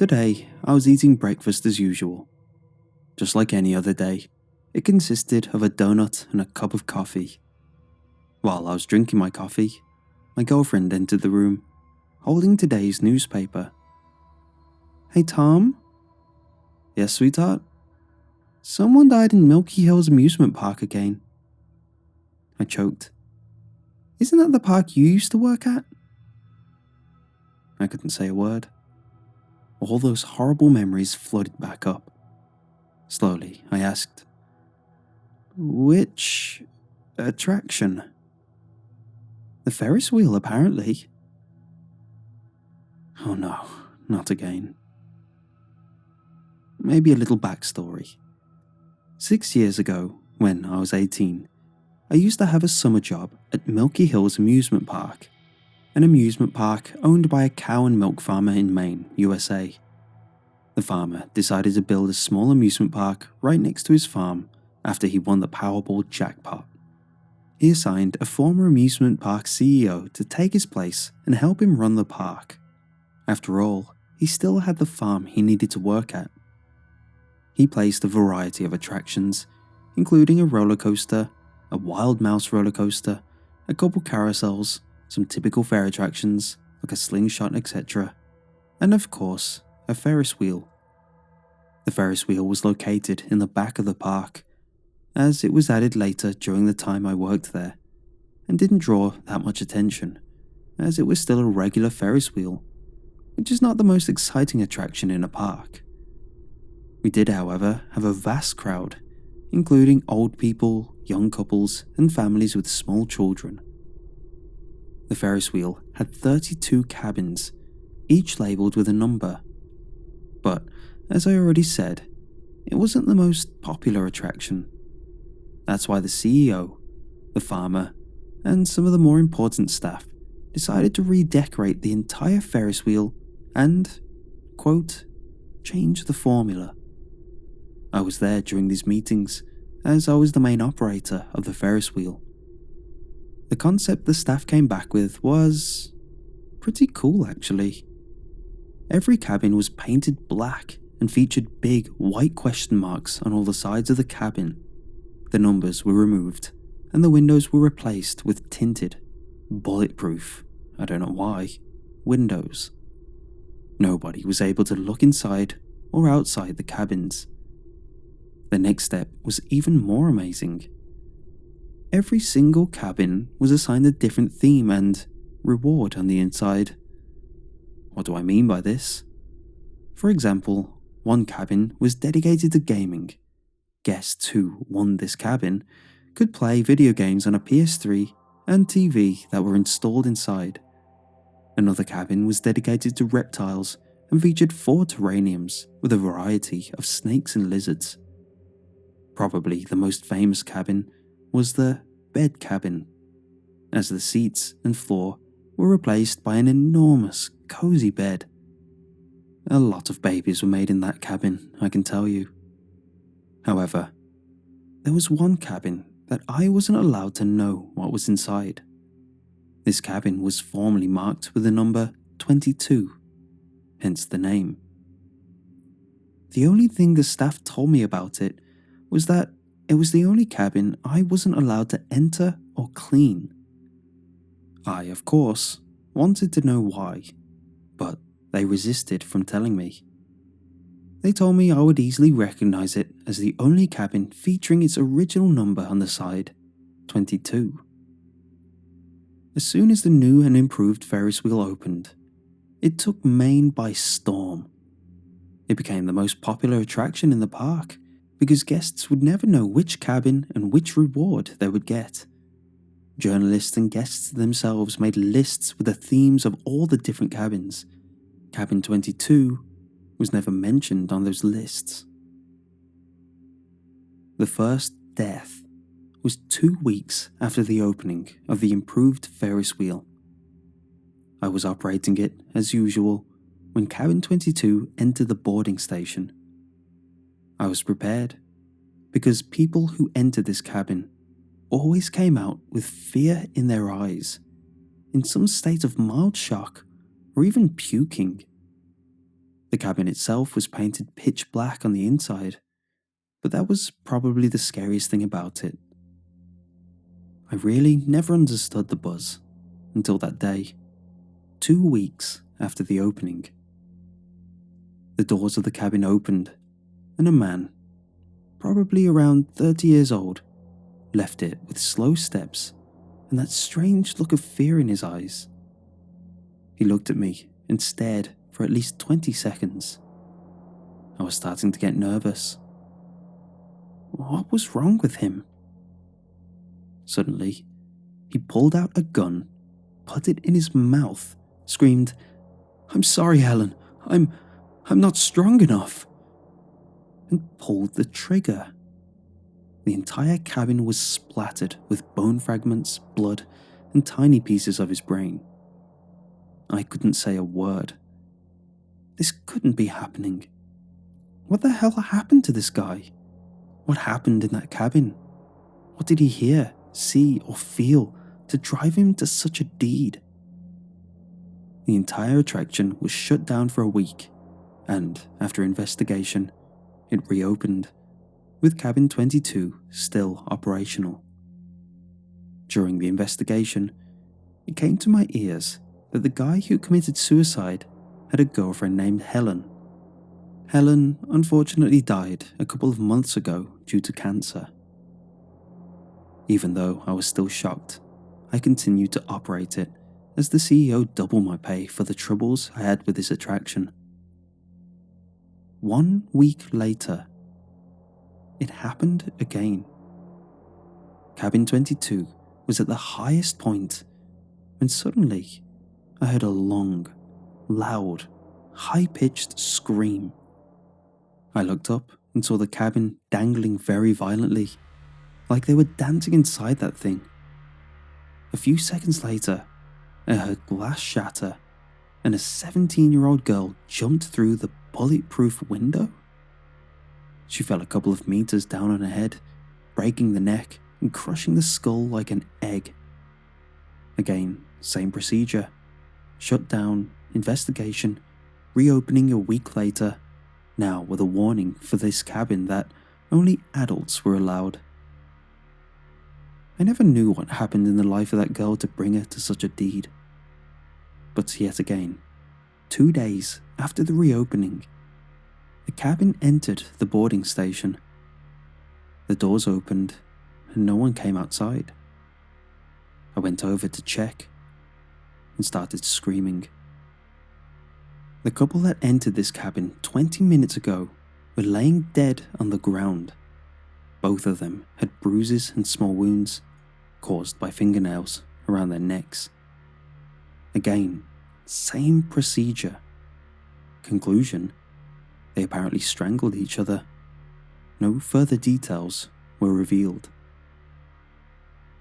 Today, I was eating breakfast as usual. Just like any other day, it consisted of a donut and a cup of coffee. While I was drinking my coffee, my girlfriend entered the room, holding today's newspaper. "Hey Tom?" "Yes, sweetheart?" "Someone died in Milky Amusement Park again." I choked. "Isn't that the park you used to work at?" I couldn't say a word. All those horrible memories flooded back up. Slowly, I asked, "Which attraction?" "The Ferris wheel, apparently." Oh no, not again. Maybe a little backstory. 6 years ago, when I was 18, I used to have a summer job at Milky Hills Amusement Park, an amusement park owned by a cow and milk farmer in Maine, USA. The farmer decided to build a small amusement park right next to his farm after he won the Powerball jackpot. He assigned a former amusement park CEO to take his place and help him run the park. After all, he still had the farm he needed to work at. He placed a variety of attractions, including a roller coaster, a wild mouse roller coaster, a couple carousels, some typical fair attractions like a slingshot, etc., and of course, a Ferris wheel. The Ferris wheel was located in the back of the park, as it was added later during the time I worked there, and didn't draw that much attention, as it was still a regular Ferris wheel, which is not the most exciting attraction in a park. We did, however, have a vast crowd, including old people, young couples, and families with small children. The Ferris wheel had 32 cabins, each labelled with a number. But, as I already said, it wasn't the most popular attraction. That's why the CEO, the farmer, and some of the more important staff decided to redecorate the entire Ferris wheel and, quote, change the formula. I was there during these meetings, as I was the main operator of the Ferris wheel. The concept the staff came back with was pretty cool, actually. Every cabin was painted black and featured big white question marks on all the sides of the cabin. The numbers were removed, and the windows were replaced with tinted, bulletproof, I don't know why, windows. Nobody was able to look inside or outside the cabins. The next step was even more amazing. Every single cabin was assigned a different theme and reward on the inside. What do I mean by this? For example, one cabin was dedicated to gaming. Guests who won this cabin could play video games on a PS3 and TV that were installed inside. Another cabin was dedicated to reptiles and featured 4 terrariums with a variety of snakes and lizards. Probably the most famous cabin was the bed cabin, as the seats and floor were replaced by an enormous, cozy bed. A lot of babies were made in that cabin, I can tell you. However, there was one cabin that I wasn't allowed to know what was inside. This cabin was formally marked with the number 22, hence the name. The only thing the staff told me about it was that it was the only cabin I wasn't allowed to enter or clean. I, of course, wanted to know why, but they resisted from telling me. They told me I would easily recognize it as the only cabin featuring its original number on the side, 22. As soon as the new and improved Ferris wheel opened, it took Maine by storm. It became the most popular attraction in the park because guests would never know which cabin and which reward they would get. Journalists and guests themselves made lists with the themes of all the different cabins. Cabin 22 was never mentioned on those lists. The first death was 2 weeks after the opening of the improved Ferris wheel. I was operating it as usual when cabin 22 entered the boarding station. I was prepared, because people who entered this cabin always came out with fear in their eyes, in some state of mild shock or even puking. The cabin itself was painted pitch black on the inside, but that was probably the scariest thing about it. I really never understood the buzz until that day, 2 weeks after the opening. The doors of the cabin opened, and a man, probably around 30 years old, left it with slow steps and that strange look of fear in his eyes. He looked at me and stared for at least 20 seconds. I was starting to get nervous. What was wrong with him? Suddenly, he pulled out a gun, put it in his mouth, screamed, "I'm sorry, Helen, I'm not strong enough," and pulled the trigger. The entire cabin was splattered with bone fragments, blood, and tiny pieces of his brain. I couldn't say a word. This couldn't be happening. What the hell happened to this guy? What happened in that cabin? What did he hear, see, or feel to drive him to such a deed? The entire attraction was shut down for a week, and after investigation, it reopened, with cabin 22 still operational. During the investigation, it came to my ears that the guy who committed suicide had a girlfriend named Helen. Helen unfortunately died a couple of months ago due to cancer. Even though I was still shocked, I continued to operate it as the CEO doubled my pay for the troubles I had with this attraction. 1 week later, it happened again. Cabin 22 was at the highest point when suddenly I heard a long, loud, high-pitched scream. I looked up and saw the cabin dangling very violently, like they were dancing inside that thing. A few seconds later, I heard glass shatter and a 17-year-old girl jumped through the bulletproof window. She fell a couple of meters down on her head, breaking the neck and crushing the skull like an egg. Again, same procedure. Shut down, investigation, reopening a week later, now with a warning for this cabin that only adults were allowed. I never knew what happened in the life of that girl to bring her to such a deed. But yet again, 2 days after the reopening, the cabin entered the boarding station. The doors opened and no one came outside. I went over to check and started screaming. The couple that entered this cabin 20 minutes ago were laying dead on the ground. Both of them had bruises and small wounds caused by fingernails around their necks. Again, same procedure. Conclusion: they apparently strangled each other. No further details were revealed.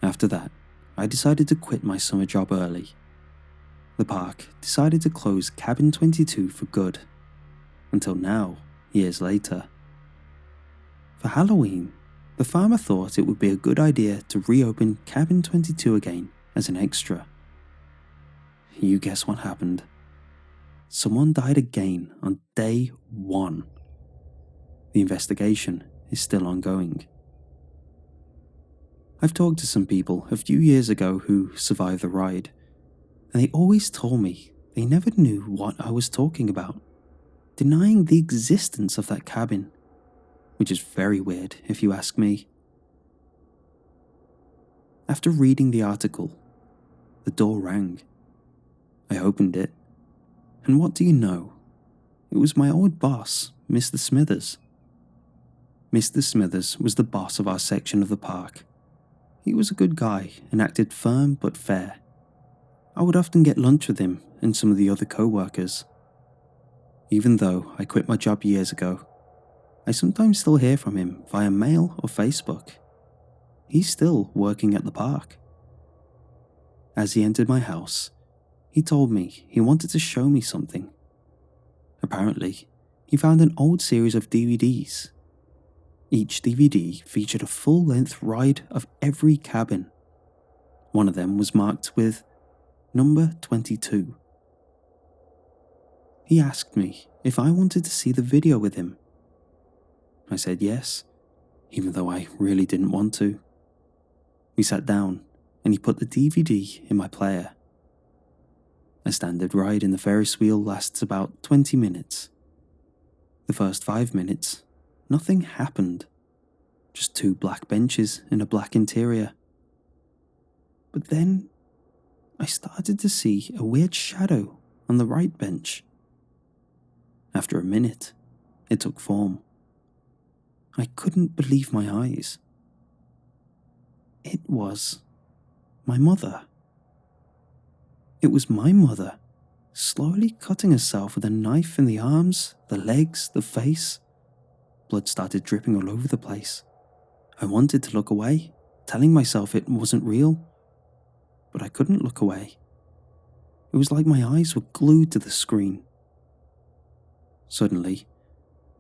After that, I decided to quit my summer job early. The park decided to close cabin 22 for good, until now, years later. For Halloween, the farmer thought it would be a good idea to reopen cabin 22 again as an extra. You guess what happened? Someone died again on day 1. The investigation is still ongoing. I've talked to some people a few years ago who survived the ride, and they always told me they never knew what I was talking about, denying the existence of that cabin, which is very weird if you ask me. After reading the article, the door rang. I opened it, and what do you know? It was my old boss, Mr. Smithers. Mr. Smithers was the boss of our section of the park. He was a good guy and acted firm but fair. I would often get lunch with him and some of the other co-workers. Even though I quit my job years ago, I sometimes still hear from him via mail or Facebook. He's still working at the park. As he entered my house, he told me he wanted to show me something. Apparently, he found an old series of DVDs. Each DVD featured a full-length ride of every cabin. One of them was marked with number 22. He asked me if I wanted to see the video with him. I said yes, even though I really didn't want to. We sat down and he put the DVD in my player. A standard ride in the Ferris wheel lasts about 20 minutes. The first 5 minutes, nothing happened. Just 2 black benches in a black interior. But then, I started to see a weird shadow on the right bench. After a minute, it took form. I couldn't believe my eyes. It was my mother. It was my mother, slowly cutting herself with a knife in the arms, the legs, the face. Blood started dripping all over the place. I wanted to look away, telling myself it wasn't real. But I couldn't look away. It was like my eyes were glued to the screen. Suddenly,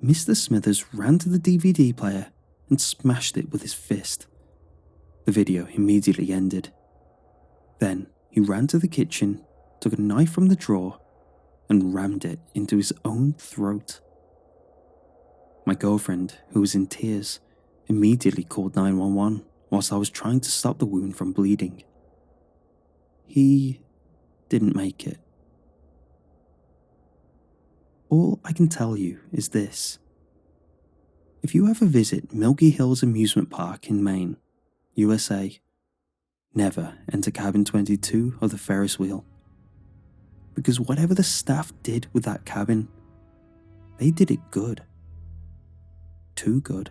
Mr. Smithers ran to the DVD player and smashed it with his fist. The video immediately ended. Then he ran to the kitchen, took a knife from the drawer, and rammed it into his own throat. My girlfriend, who was in tears, immediately called 911 whilst I was trying to stop the wound from bleeding. He didn't make it. All I can tell you is this. If you ever visit Milky Hills Amusement Park in Maine, USA, never enter cabin 22 of the Ferris wheel. Because whatever the staff did with that cabin, they did it good. Too good.